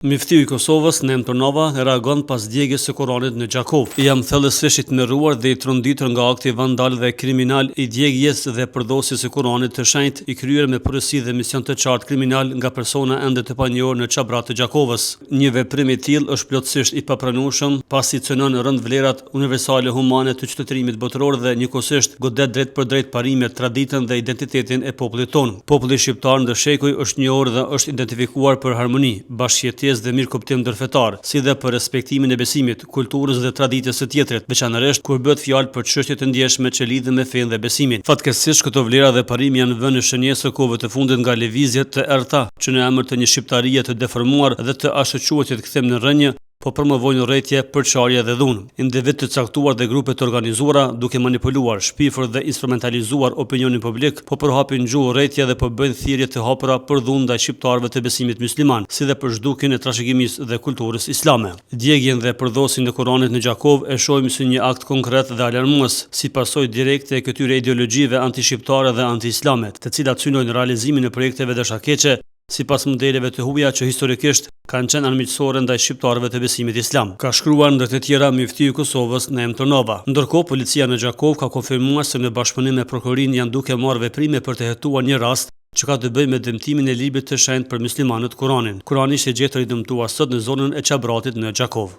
Miftiu i Kosovës, Neem Turnova, reagon pas djegjes së Kuranit në Gjakov. Jam thellësisht i tmerruar dhe i tronditur nga akti vandal dhe kriminal i djegjes dhe përdosjes së Kuranit të shenjtë i kryer me përgjegjësi dhe mision të qartë kriminal nga persona ende të panjohur në çabrat të Gjakovës. Një veprim i tillë është plotësisht i papranueshëm, pasi cënon rënd vlerat universale humane të qytetërimit botëror dhe njëkohësisht godet drejt për drejt parimet, traditën dhe identitetin e popullit tonë. Populli shqiptar ndër shekuj është njohur dhe është identifikuar për harmoni, bashkëjetesë dhe mirëkuptim ndërfetar, si dhe për respektimin e besimit, kulturës dhe traditës së tjetrit, veçanërisht kur bëhet fjalë për çështje të ndjeshme që lidhen me fenë dhe besimin. Fatkeqësisht këto vlera dhe parimi janë vënë në shenjesë së kohëve të fundit nga lëvizjet të errta, që në emër të një shqiptarie të deformuar dhe të ashëquajtur kthem në rrënje, po promovojnë urrëtie, përçarje dhe dhunë. Individ të caktuar dhe grupe të organizuara duke manipuluar, shpifur dhe instrumentalizuar opinionin publik, po përhapin gjuhë urrëtie dhe po bëjnë thirrje të hapura për dhunë ndaj shqiptarëve të besimit musliman, si dhe për zhdukjen e trashëgimisë dhe kulturës islame. Djegjen dhe përdosjen e Kuranit në Gjakov e shohim si një akt konkret dhe alarmues, si pasojë direkte e këtyre ideologjive antishqiptare dhe anti-islame, të cilat synojnë realizimin e projekteve dashakeqe sipas modeleve të huaja që historikisht kanë qenë armiqësore ndaj shqiptarëve të besimit islam. Ka shkruar ndër të tjera Miftiu i Kosovës, Neem Turnova. Ndërkohë, policia në Gjakov ka konfirmuar se në bashkëpunim me prokurorinë janë duke marrë veprime për të hetuar një rast që ka të bëjë me dëmtimin e librit të shenjtë për muslimanët Kuranin. Kurani ishte gjetur i dëmtuar sot në zonën e Çabratit në Gjakov.